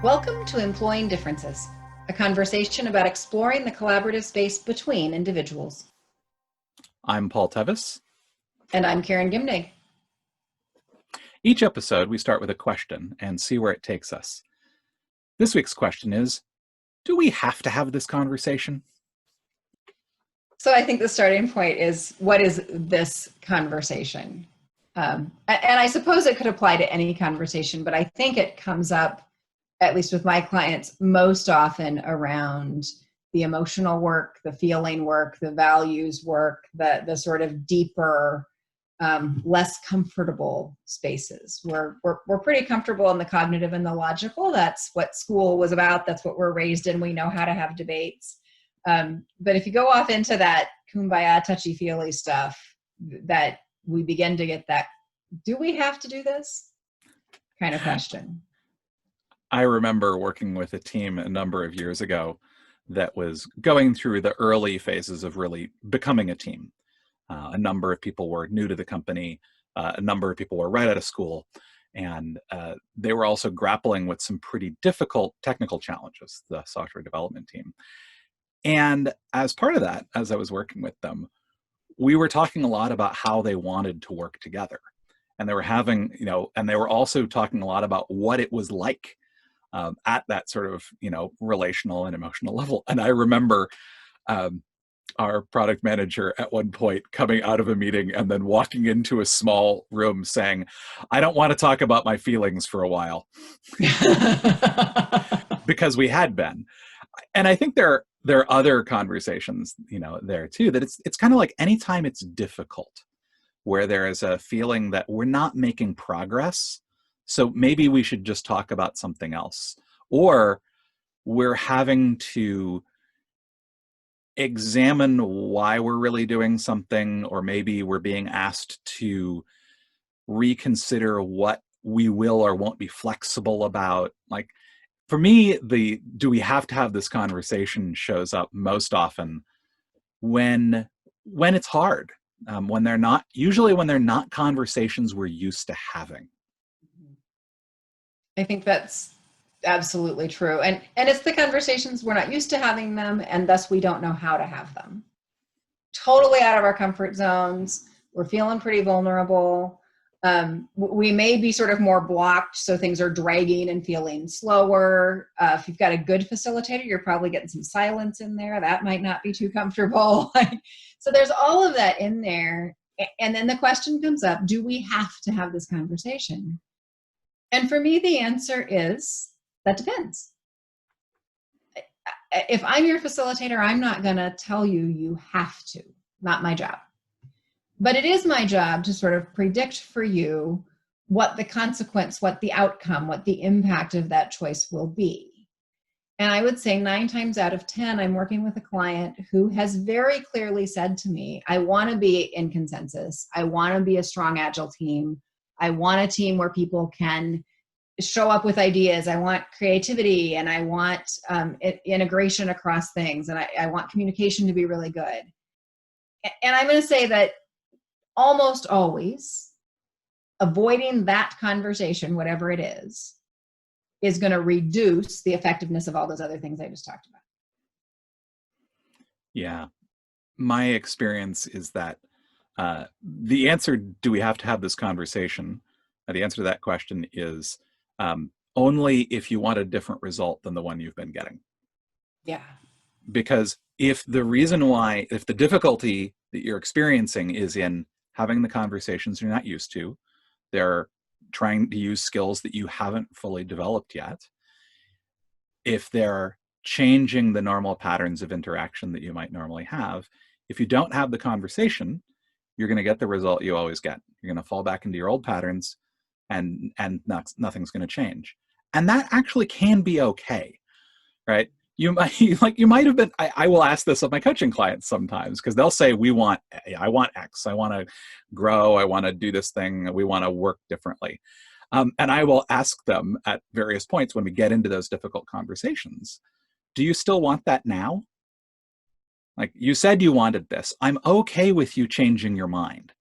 Welcome to Employing Differences, a conversation about exploring the collaborative space between individuals. I'm Paul Tevis. And I'm Karen Gimnig. Each episode, we start with a question and see where it takes us. This week's question is, do we have to have this conversation? So I think the starting point is, what is this conversation? And I suppose it could apply to any conversation, but I think it comes up, at least with my clients, most often around the emotional work, the feeling work, the values work, the sort of deeper, less comfortable spaces. We're pretty comfortable in the cognitive and the logical. That's what school was about. That's what we're raised in. We know how to have debates. But if you go off into that kumbaya, touchy-feely stuff, that we begin to get that, do we have to do this kind of question? I remember working with a team a number of years ago that was going through the early phases of really becoming a team. A number of people were new to the company. A number of people were right out of school. And they were also grappling with some pretty difficult technical challenges, the software development team. And as part of that, as I was working with them, we were talking a lot about how they wanted to work together. And they were having, and they were also talking a lot about what it was like at that sort of, relational and emotional level. And I remember our product manager at one point coming out of a meeting and then walking into a small room saying, I don't want to talk about my feelings for a while. Because we had been. And I think there are other conversations, there too, that it's kind of like anytime it's difficult, where there is a feeling that we're not making progress, so maybe we should just talk about something else. Or we're having to examine why we're really doing something, or maybe we're being asked to reconsider what we will or won't be flexible about. Like, for me, the do we have to have this conversation shows up most often when it's hard, when they're not conversations we're used to having. I think that's absolutely true. And it's the conversations we're not used to having them, and thus we don't know how to have them. Totally out of our comfort zones. We're feeling pretty vulnerable. We may be sort of more blocked, so things are dragging and feeling slower. If you've got a good facilitator, you're probably getting some silence in there. That might not be too comfortable. So there's all of that in there. And then the question comes up, do we have to have this conversation? And for me, the answer is, that depends. If I'm your facilitator, I'm not going to tell you you have to. Not my job. But it is my job to sort of predict for you what the consequence, what the outcome, what the impact of that choice will be. And I would say 9 times out of 10, I'm working with a client who has very clearly said to me, I want to be in consensus. I want to be a strong, agile team. I want a team where people can show up with ideas. I want creativity, and I want integration across things. And I want communication to be really good. And I'm going to say that almost always avoiding that conversation, whatever it is going to reduce the effectiveness of all those other things I just talked about. Yeah. My experience is that the answer, do we have to have this conversation? The answer to that question is only if you want a different result than the one you've been getting. Yeah. Because if the difficulty that you're experiencing is in having the conversations you're not used to, they're trying to use skills that you haven't fully developed yet, if they're changing the normal patterns of interaction that you might normally have, if you don't have the conversation, you're going to get the result you always get. You're going to fall back into your old patterns, and nothing's going to change. And that actually can be okay, right? You might have been, I will ask this of my coaching clients sometimes, because they'll say, I want X, I want to grow, I want to do this thing, we want to work differently. And I will ask them at various points when we get into those difficult conversations, do you still want that now? Like, you said you wanted this. I'm okay with you changing your mind.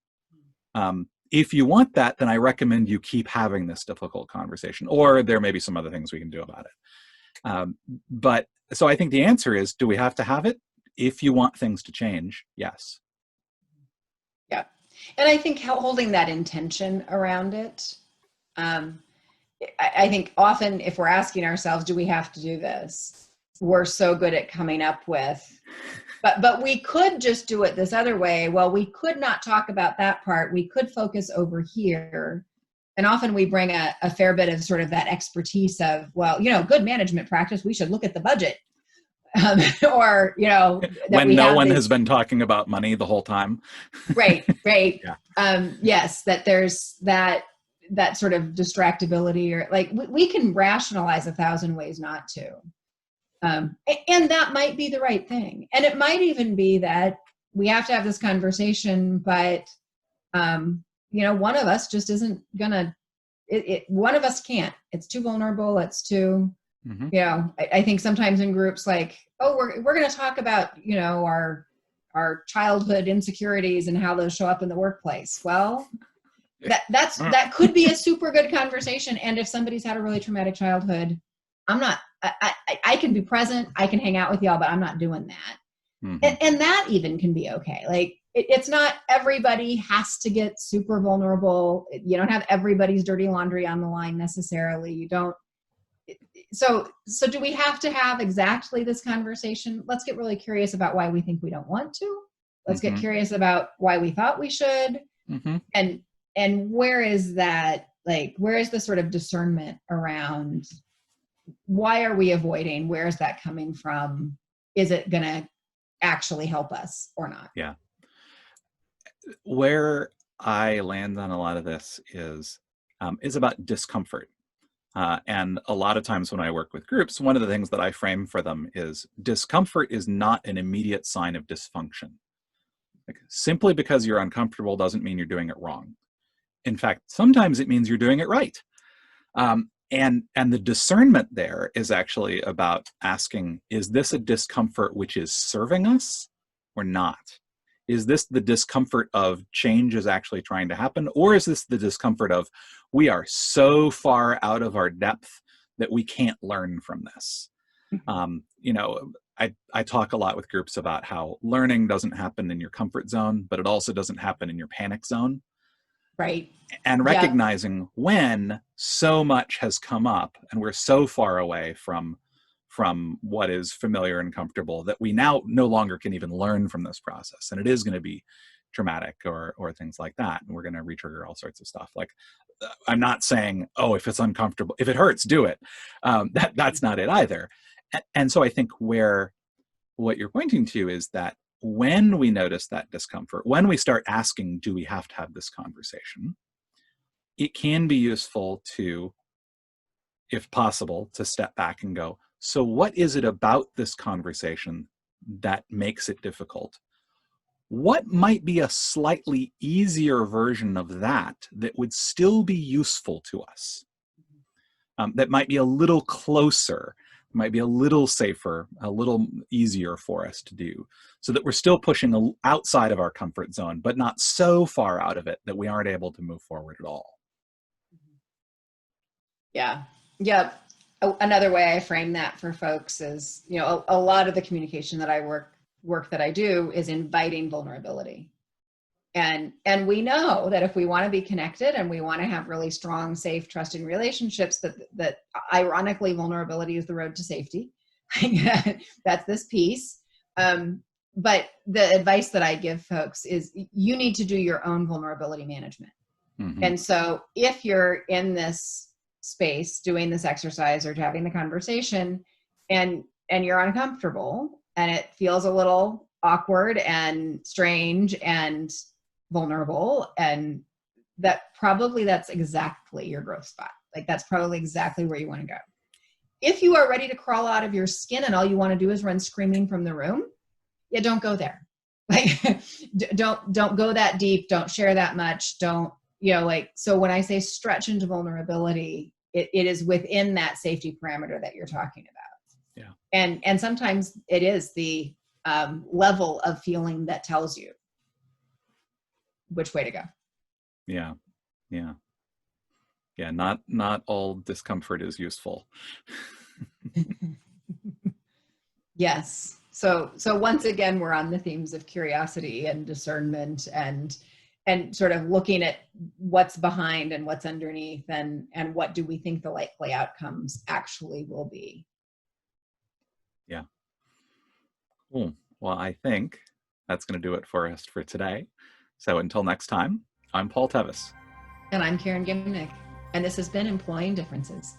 if you want that, then I recommend you keep having this difficult conversation, or there may be some other things we can do about it. But so I think the answer is, do we have to have it? If you want things to change, yes. Yeah. And I think holding that intention around it, I think often if we're asking ourselves, do we have to do this? We're so good at coming up with, but we could just do it this other way. Well, we could not talk about that part. We could focus over here. And often we bring a fair bit of sort of that expertise of, well, good management practice, we should look at the budget. Or, when no one has been talking about money the whole time. Right. Yeah. Yes, that there's that sort of distractibility, or like we can rationalize 1,000 ways not to. And that might be the right thing. And it might even be that we have to have this conversation, but, one of us just isn't gonna, one of us can't. It's too vulnerable. It's too, I think sometimes in groups like, oh, we're going to talk about, our childhood insecurities and how those show up in the workplace. Well, that could be a super good conversation. And if somebody's had a really traumatic childhood, I can be present, I can hang out with y'all, but I'm not doing that. Mm-hmm. And that even can be okay. Like it's not everybody has to get super vulnerable. You don't have everybody's dirty laundry on the line necessarily. You don't. So do we have to have exactly this conversation? Let's get really curious about why we think we don't want to. Let's get curious about why we thought we should. Mm-hmm. And where is that, like, where is the sort of discernment around why are we avoiding? Where is that coming from? Is it going to actually help us or not? Yeah. Where I land on a lot of this is about discomfort. And a lot of times when I work with groups, one of the things that I frame for them is discomfort is not an immediate sign of dysfunction. Like, simply because you're uncomfortable doesn't mean you're doing it wrong. In fact, sometimes it means you're doing it right. And the discernment there is actually about asking, is this a discomfort which is serving us or not? Is this the discomfort of change is actually trying to happen? Or is this the discomfort of we are so far out of our depth that we can't learn from this? I talk a lot with groups about how learning doesn't happen in your comfort zone, but it also doesn't happen in your panic zone. Right. And recognizing when so much has come up and we're so far away from what is familiar and comfortable that we now no longer can even learn from this process. And it is going to be traumatic or things like that. And we're going to retrigger all sorts of stuff. Like, I'm not saying, oh, if it's uncomfortable, if it hurts, do it. That's not it either. And so I think what you're pointing to is that when we notice that discomfort, when we start asking, do we have to have this conversation? It can be useful to, if possible, to step back and go, so what is it about this conversation that makes it difficult? What might be a slightly easier version of that would still be useful to us? That might be a little closer, might be a little safer, a little easier for us to do, so that we're still pushing outside of our comfort zone, but not so far out of it that we aren't able to move forward at all. Yeah. Another way I frame that for folks is, a lot of the communication that I work that I do is inviting vulnerability. And we know that if we want to be connected and we want to have really strong, safe, trusting relationships, that ironically vulnerability is the road to safety. That's this piece. But the advice that I give folks is you need to do your own vulnerability management. Mm-hmm. And so if you're in this space doing this exercise or having the conversation and you're uncomfortable and it feels a little awkward and strange and vulnerable, and that's exactly your growth spot. Like, that's probably exactly where you want to go. If you are ready to crawl out of your skin and all you want to do is run screaming from the room, don't go there. Like, don't go that deep. Don't share that much. Don't, so when I say stretch into vulnerability, it is within that safety parameter that you're talking about. Yeah. And sometimes it is the level of feeling that tells you which way to go. Yeah. Yeah. Yeah. Not all discomfort is useful. Yes. So once again, we're on the themes of curiosity and discernment and sort of looking at what's behind and what's underneath and what do we think the likely outcomes actually will be. Yeah. Cool. Well, I think that's going to do it for us for today. So until next time, I'm Paul Tevis. And I'm Karen Gimnick, and this has been Employing Differences.